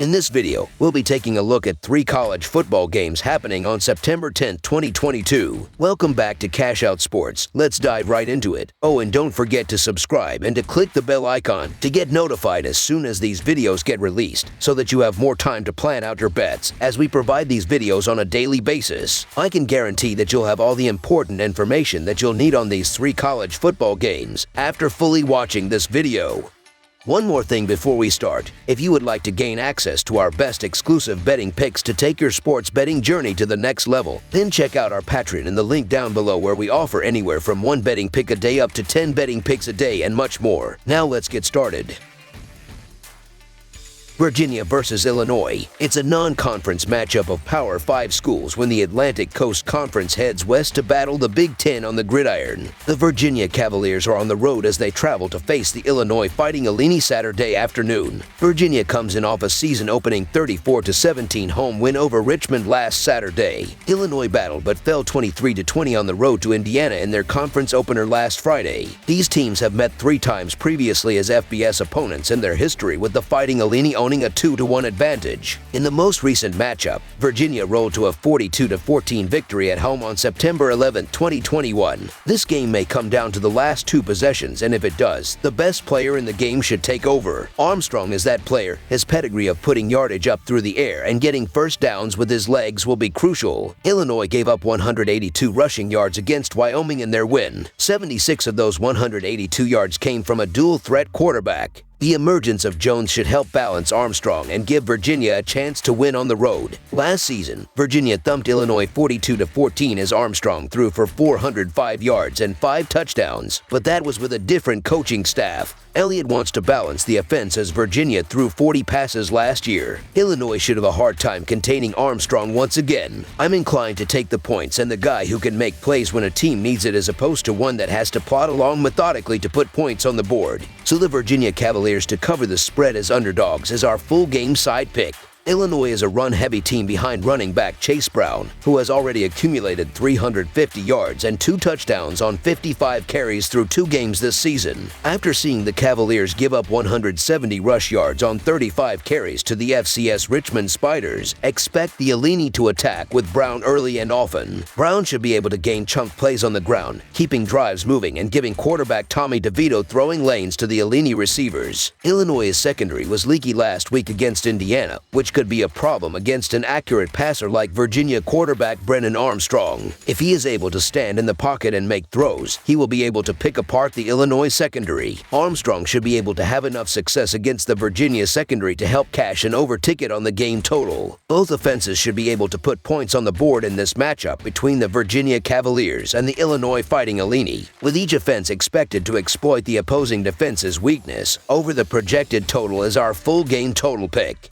In this video, we'll be taking a look at 3 college football games happening on September 10, 2022. Welcome back to Cash Out Sports. Let's dive right into it. Oh, and don't forget to subscribe and to click the bell icon to get notified as soon as these videos get released so that you have more time to plan out your bets as we provide these videos on a daily basis. I can guarantee that you'll have all the important information that you'll need on these 3 college football games after fully watching this video. One more thing before we start. If you would like to gain access to our best exclusive betting picks to take your sports betting journey to the next level, then check out our Patreon in the link down below where we offer anywhere from 1 betting pick a day up to 10 betting picks a day and much more. Now let's get started. Virginia versus Illinois. It's a non-conference matchup of Power 5 schools when the Atlantic Coast Conference heads west to battle the Big Ten on the gridiron. The Virginia Cavaliers are on the road as they travel to face the Illinois Fighting Illini Saturday afternoon. Virginia comes in off a season-opening 34-17 home win over Richmond last Saturday. Illinois battled but fell 23-20 on the road to Indiana in their conference opener last Friday. These teams have met 3 times previously as FBS opponents in their history, with the Fighting Illini owning a 2-1 advantage. In the most recent matchup, Virginia rolled to a 42-14 victory at home on September 11, 2021. This game may come down to the last 2 possessions, and if it does, the best player in the game should take over. Armstrong is that player. His pedigree of putting yardage up through the air and getting first downs with his legs will be crucial. Illinois gave up 182 rushing yards against Wyoming in their win. 76 of those 182 yards came from a dual-threat quarterback. The emergence of Jones should help balance Armstrong and give Virginia a chance to win on the road. Last season, Virginia thumped Illinois 42-14 as Armstrong threw for 405 yards and 5 touchdowns, but that was with a different coaching staff. Elliott wants to balance the offense as Virginia threw 40 passes last year. Illinois should have a hard time containing Armstrong once again. I'm inclined to take the points and the guy who can make plays when a team needs it as opposed to one that has to plod along methodically to put points on the board. So the Virginia Cavaliers to cover the spread as underdogs is our full game side pick. Illinois is a run-heavy team behind running back Chase Brown, who has already accumulated 350 yards and 2 touchdowns on 55 carries through 2 games this season. After seeing the Cavaliers give up 170 rush yards on 35 carries to the FCS Richmond Spiders, expect the Illini to attack with Brown early and often. Brown should be able to gain chunk plays on the ground, keeping drives moving and giving quarterback Tommy DeVito throwing lanes to the Illini receivers. Illinois' secondary was leaky last week against Indiana, which could be a problem against an accurate passer like Virginia quarterback Brennan Armstrong. If he is able to stand in the pocket and make throws, he will be able to pick apart the Illinois secondary. Armstrong should be able to have enough success against the Virginia secondary to help cash an over ticket on the game total. Both offenses should be able to put points on the board in this matchup between the Virginia Cavaliers and the Illinois Fighting Illini, with each offense expected to exploit the opposing defense's weakness. Over the projected total is our full game total pick.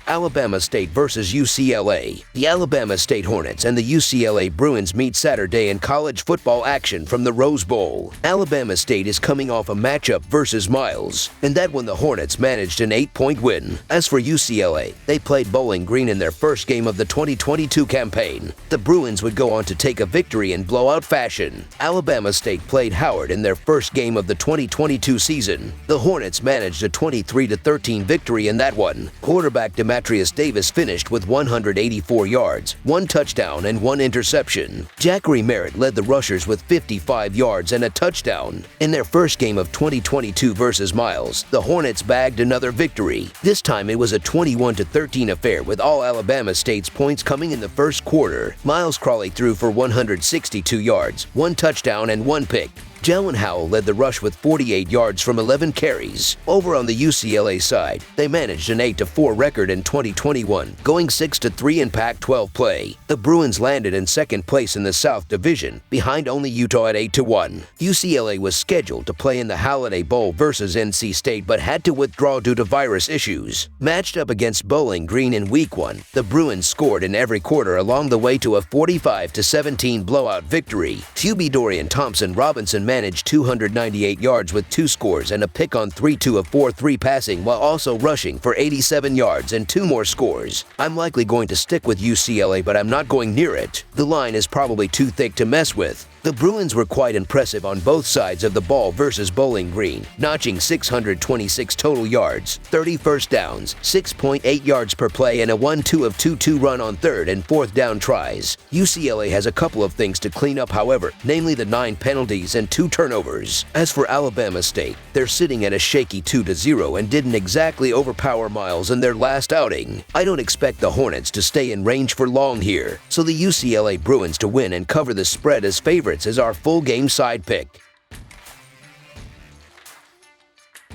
Alabama State versus UCLA. The Alabama State Hornets and the UCLA Bruins meet Saturday in college football action from the Rose Bowl. Alabama State is coming off a matchup versus Miles, and that one the Hornets managed an 8-point win. As for UCLA, they played Bowling Green in their first game of the 2022 campaign. The Bruins would go on to take a victory in blowout fashion. Alabama State played Howard in their first game of the 2022 season. The Hornets managed a 23-13 victory in that one. Quarterback Demetrius Davis finished with 184 yards, 1 touchdown, and 1 interception. Jackery Merritt led the rushers with 55 yards and a touchdown. In their first game of 2022 versus Miles, the Hornets bagged another victory. This time it was a 21-13 affair with all Alabama State's points coming in the first quarter. Miles Crawley threw for 162 yards, 1 touchdown, and 1 pick. Jalen Howell led the rush with 48 yards from 11 carries. Over on the UCLA side, they managed an 8-4 record in 2021, going 6-3 in Pac-12 play. The Bruins landed in second place in the South Division, behind only Utah at 8-1. UCLA was scheduled to play in the Holiday Bowl versus NC State but had to withdraw due to virus issues. Matched up against Bowling Green in Week 1, the Bruins scored in every quarter along the way to a 45-17 blowout victory. QB Dorian Thompson-Robinson managed 298 yards with 2 scores and a pick on 3-2 of 4-3 passing while also rushing for 87 yards and 2 more scores. I'm likely going to stick with UCLA, but I'm not going near it. The line is probably too thick to mess with. The Bruins were quite impressive on both sides of the ball versus Bowling Green, notching 626 total yards, 30 first downs, 6.8 yards per play, and a 1-2 of 2-2 run on 3rd and 4th down tries. UCLA has a couple of things to clean up, however, namely the 9 penalties and 2 turnovers. As for Alabama State, they're sitting at a shaky 2-0 and didn't exactly overpower Miles in their last outing. I don't expect the Hornets to stay in range for long here, so the UCLA Bruins to win and cover the spread as favorites is our full game side pick.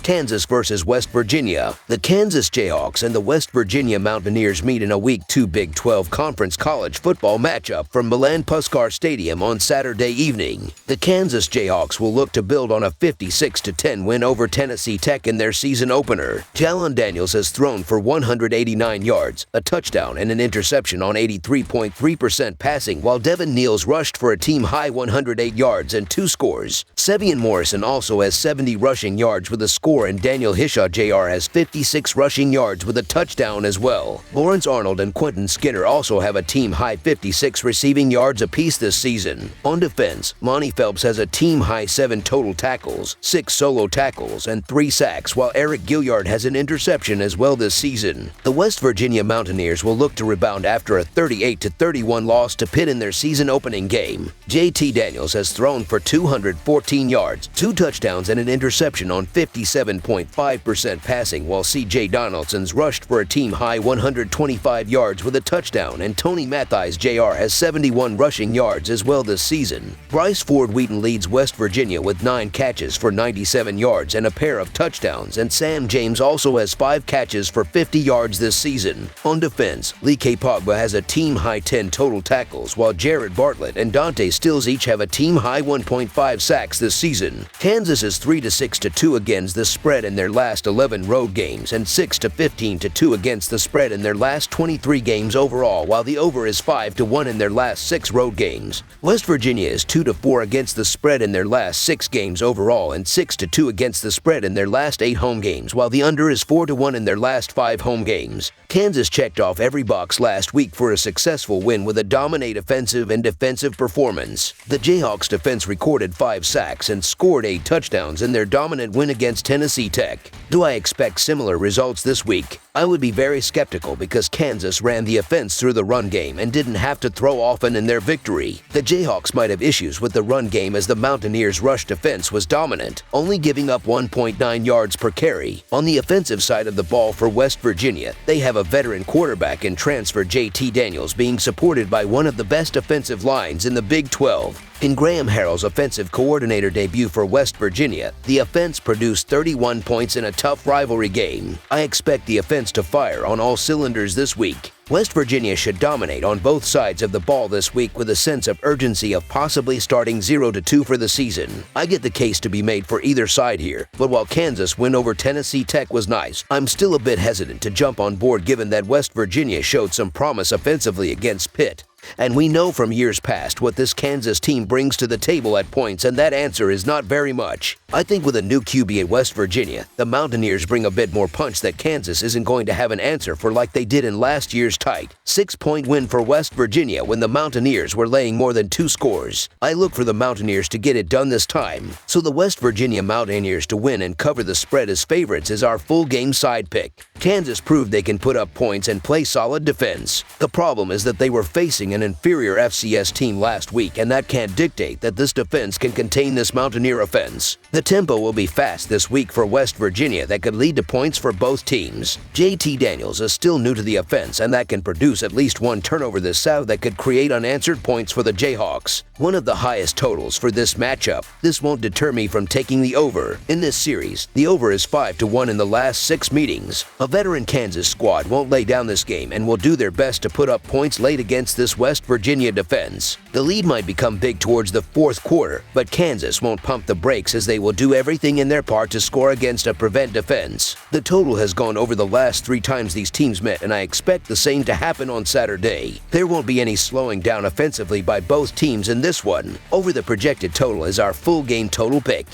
Kansas versus West Virginia. The Kansas Jayhawks and the West Virginia Mountaineers meet in a Week 2 Big 12 Conference college football matchup from Milan Puskar Stadium on Saturday evening. The Kansas Jayhawks will look to build on a 56-10 win over Tennessee Tech in their season opener. Jalon Daniels has thrown for 189 yards, a touchdown, and an interception on 83.3% passing, while Devin Neals rushed for a team-high 108 yards and 2 scores. Sevian Morrison also has 70 rushing yards with a score, and Daniel Hishaw Jr. has 56 rushing yards with a touchdown as well. Lawrence Arnold and Quentin Skinner also have a team-high 56 receiving yards apiece this season. On defense, Lonnie Phelps has a team-high 7 total tackles, 6 solo tackles, and 3 sacks, while Eric Gilliard has an interception as well this season. The West Virginia Mountaineers will look to rebound after a 38-31 loss to Pitt in their season-opening game. JT Daniels has thrown for 214 yards, 2 touchdowns, and an interception on 57.5% passing, while C.J. Donaldson's rushed for a team-high 125 yards with a touchdown, and Tony Mathies Jr. has 71 rushing yards as well this season. Bryce Ford Wheaton leads West Virginia with 9 catches for 97 yards and a pair of touchdowns, and Sam James also has 5 catches for 50 yards this season. On defense, Lee K. Pogba has a team-high 10 total tackles, while Jared Bartlett and Dante Stills each have a team-high 1.5 sacks this season. Kansas is 3-6-2 against the spread in their last 11 road games and 6-15-2 against the spread in their last 23 games overall, while the over is 5-1 in their last 6 road games. West Virginia is 2-4 against the spread in their last 6 games overall and 6-2 against the spread in their last 8 home games, while the under is 4-1 in their last 5 home games. Kansas checked off every box last week for a successful win with a dominant offensive and defensive performance. The Jayhawks defense recorded 5 sacks and scored 8 touchdowns in their dominant win against Tennessee Tech. Do I expect similar results this week? I would be very skeptical because Kansas ran the offense through the run game and didn't have to throw often in their victory. The Jayhawks might have issues with the run game as the Mountaineers' rush defense was dominant, only giving up 1.9 yards per carry. On the offensive side of the ball for West Virginia, they have a veteran quarterback and transfer JT Daniels being supported by one of the best offensive lines in the Big 12. In Graham Harrell's offensive coordinator debut for West Virginia, the offense produced 31 points in a tough rivalry game. I expect the offense to fire on all cylinders this week. West Virginia should dominate on both sides of the ball this week with a sense of urgency of possibly starting 0-2 for the season. I get the case to be made for either side here, but while Kansas' win over Tennessee Tech was nice, I'm still a bit hesitant to jump on board given that West Virginia showed some promise offensively against Pitt. And we know from years past what this Kansas team brings to the table at points, and that answer is not very much. I think with a new QB at West Virginia, the Mountaineers bring a bit more punch that Kansas isn't going to have an answer for like they did in last year's tight 6-point win for West Virginia when the Mountaineers were laying more than 2 scores. I look for the Mountaineers to get it done this time, so the West Virginia Mountaineers to win and cover the spread as favorites is our full game side pick. Kansas proved they can put up points and play solid defense. The problem is that they were facing an inferior FCS team last week, and that can't dictate that this defense can contain this Mountaineer offense. The tempo will be fast this week for West Virginia that could lead to points for both teams. JT Daniels is still new to the offense, and that can produce at least 1 turnover this South that could create unanswered points for the Jayhawks. One of the highest totals for this matchup. This won't deter me from taking the over. In this series, the over is 5-1 in the last 6 meetings. A veteran Kansas squad won't lay down this game and will do their best to put up points late against this West Virginia defense. The lead might become big towards the 4th quarter, but Kansas won't pump the brakes as they will do everything in their part to score against a prevent defense. The total has gone over the last 3 times these teams met, and I expect the same to happen on Saturday. There won't be any slowing down offensively by both teams in this this one. Over the projected total is our full game total pick.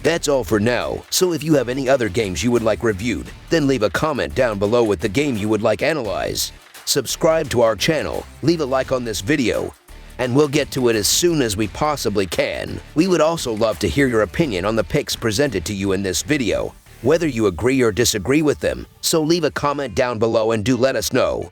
That's all for now, so if you have any other games you would like reviewed, then leave a comment down below with the game you would like analyzed. Subscribe to our channel, leave a like on this video, and we'll get to it as soon as we possibly can. We would also love to hear your opinion on the picks presented to you in this video, whether you agree or disagree with them, so leave a comment down below and do let us know.